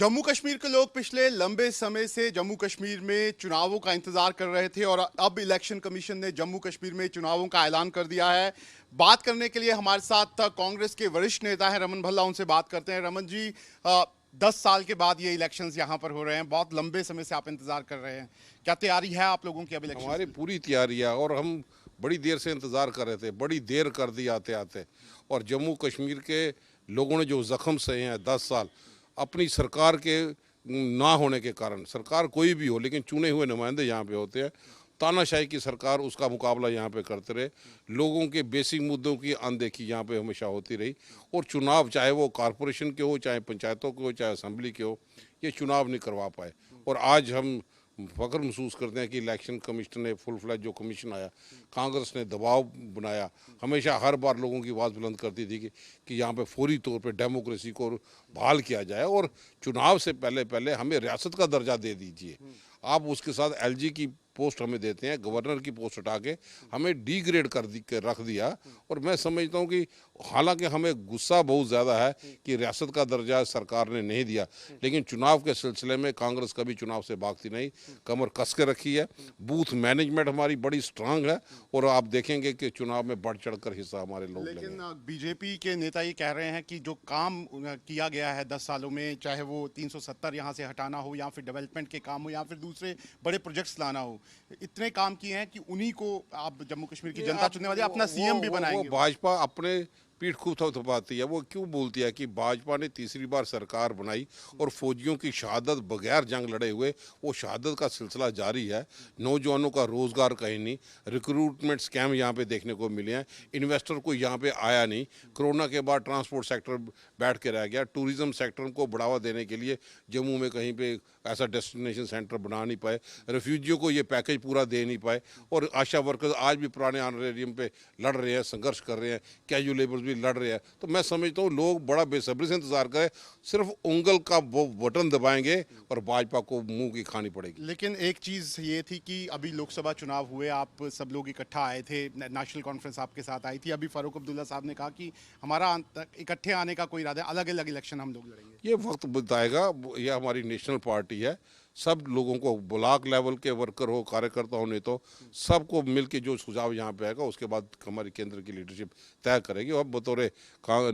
जम्मू कश्मीर के लोग पिछले लंबे समय से जम्मू कश्मीर में चुनावों का इंतजार कर रहे थे और अब इलेक्शन कमीशन ने जम्मू कश्मीर में चुनावों का ऐलान कर दिया है। बात करने के लिए हमारे साथ कांग्रेस के वरिष्ठ नेता हैं रमन भल्ला, उनसे बात करते हैं। रमन जी, 10 साल के बाद ये इलेक्शंस यहाँ पर हो रहे हैं, बहुत लंबे समय से आप इंतजार कर रहे हैं, क्या तैयारी है आप लोगों की अब इलेक्शन? हमारी पूरी तैयारी है और हम बड़ी देर से इंतज़ार कर रहे थे, बड़ी देर कर दी आते आते। और जम्मू कश्मीर के लोगों ने जो ज़ख्म सहे हैं 10 साल अपनी सरकार के ना होने के कारण, सरकार कोई भी हो लेकिन चुने हुए नुमाइंदे यहाँ पे होते हैं, तानाशाही की सरकार उसका मुकाबला यहाँ पे करते रहे, लोगों के बेसिक मुद्दों की अनदेखी यहाँ पे हमेशा होती रही। और चुनाव चाहे वो कॉरपोरेशन के हो, चाहे पंचायतों के हो, चाहे असेंबली के हो, ये चुनाव नहीं करवा पाए। और आज हम फ़ख्र महसूस करते हैं कि इलेक्शन कमीशन ने फुल फ्लैज जो कमीशन आया, कांग्रेस ने दबाव बनाया, हमेशा हर बार लोगों की आवाज़ बुलंद करती थी कि यहाँ पे फौरी तौर पे डेमोक्रेसी को बहाल किया जाए और चुनाव से पहले पहले हमें रियासत का दर्जा दे दीजिए। आप उसके साथ एलजी की पोस्ट हमें देते हैं, गवर्नर की पोस्ट हटा के हमें डी ग्रेड कर रख दिया। और मैं समझता हूँ कि हालांकि हमें गुस्सा बहुत ज़्यादा है कि रियासत का दर्जा सरकार ने नहीं दिया, लेकिन चुनाव के सिलसिले में कांग्रेस कभी चुनाव से भागती नहीं, कमर कस के रखी है। बूथ मैनेजमेंट हमारी बड़ी स्ट्रांग है और आप देखेंगे कि चुनाव में बढ़ चढ़ कर हिस्सा हमारे लोग लेंगे। लेकिन बीजेपी के नेता ये कह रहे हैं कि जो काम किया गया है 10 सालों में, चाहे वो 370 यहाँ से हटाना हो या फिर डेवलपमेंट के काम हो या फिर दूसरे बड़े प्रोजेक्ट्स लाना हो, इतने काम किए हैं कि उन्हीं को आप जम्मू कश्मीर की जनता चुनने वाली अपना सीएम भी बनाएंगे। भाजपा अपने पीठ खूब थपथपाती है। वो क्यों बोलती है कि भाजपा ने तीसरी बार सरकार बनाई और फौजियों की शहादत बगैर जंग लड़े हुए वो शहादत का सिलसिला जारी है। नौजवानों का रोज़गार कहीं नहीं, रिक्रूटमेंट स्कैम यहाँ पे देखने को मिले हैं, इन्वेस्टर कोई यहाँ पे आया नहीं। कोरोना के बाद ट्रांसपोर्ट सेक्टर बैठ के रह गया, टूरिज़्म सेक्टर को बढ़ावा देने के लिए जम्मू में कहीं पे ऐसा डेस्टिनेशन सेंटर बना नहीं पाए, रेफ्यूजियों को ये पैकेज पूरा दे नहीं पाए। और आशा वर्कर्स आज भी पुराने ऑनरेरियम पे लड़ रहे हैं, संघर्ष कर रहे हैं, कैजुअल लेबर्स लड़ रहे हैं। तो मैं समझता हूँ लोग बड़ा बेसब्री से इंतजार करें, सिर्फ उंगल का वो बटन दबाएंगे और भाजपा को मुंह की खानी पड़ेगी। लेकिन एक चीज़ ये थी कि अभी लोकसभा चुनाव हुए, आप सब लोग इकट्ठा आए थे, नेशनल कॉन्फ्रेंस आपके साथ आई थी। अभी फारूक अब्दुल्ला साहब ने कहा कि हमारा इकट्ठे आने का कोई इरादा, अलग अलग इलेक्शन हम लोग लड़ेंगे। ये वक्त बताएगा। ये हमारी नेशनल पार्टी है, सब लोगों को, ब्लॉक लेवल के वर्कर हो, कार्यकर्ता हो, नहीं तो सबको मिलके जो सुझाव यहाँ पे आएगा उसके बाद हमारी केंद्र की लीडरशिप तय करेगी। और बतौर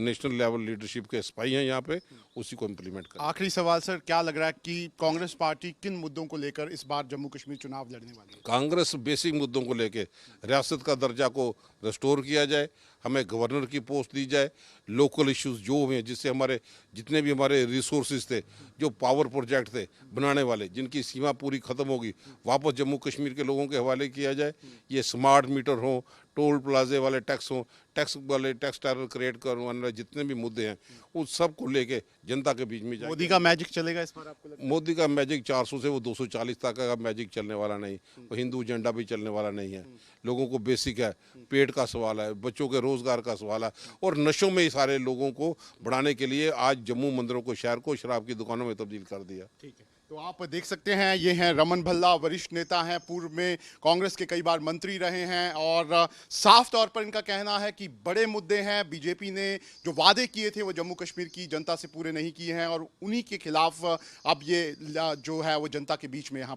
नेशनल लेवल लीडरशिप के सिपाही हैं यहाँ पे, उसी को इम्प्लीमेंट करें। आखिरी सवाल सर, क्या लग रहा है कि कांग्रेस पार्टी किन मुद्दों को लेकर इस बार जम्मू कश्मीर चुनाव लड़ने वाली है? कांग्रेस बेसिक मुद्दों को लेके रियासत का दर्जा को रिस्टोर किया जाए, हमें गवर्नर की पोस्ट दी जाए, लोकल इश्यूज जो हुए जिससे हमारे जितने भी हमारे रिसोर्सेज थे, जो पावर प्रोजेक्ट थे बनाने वाले, जिनकी सीमा पूरी ख़त्म होगी, वापस जम्मू कश्मीर के लोगों के हवाले किया जाए। ये स्मार्ट मीटर हो, टोल प्लाजे वाले टैक्स हों, टैक्स वाले टैक्स टेरर क्रिएट करने वाले जितने भी मुद्दे हैं उन सब को लेके जनता के बीच में जाए। मोदी का मैजिक चलेगा इस बार आपको लगता है? मोदी का मैजिक 400 से वो 240 तक का मैजिक चलने वाला नहीं, वो हिंदू एजेंडा भी चलने वाला नहीं है। लोगों को बेसिक है, पेट का सवाल है, बच्चों के रोजगार का सवाल है और नशों में ही सारे लोगों को बढ़ाने के लिए आज जम्मू मंदिरों को, शहर को शराब की दुकानों में तब्दील कर दिया। ठीक है, तो आप देख सकते हैं, ये हैं रमन भल्ला, वरिष्ठ नेता हैं, पूर्व में कांग्रेस के कई बार मंत्री रहे हैं और साफ तौर पर इनका कहना है कि बड़े मुद्दे हैं, बीजेपी ने जो वादे किए थे वो जम्मू कश्मीर की जनता से पूरे नहीं किए हैं और उन्हीं के खिलाफ अब ये जो है वो जनता के बीच में यहाँ पर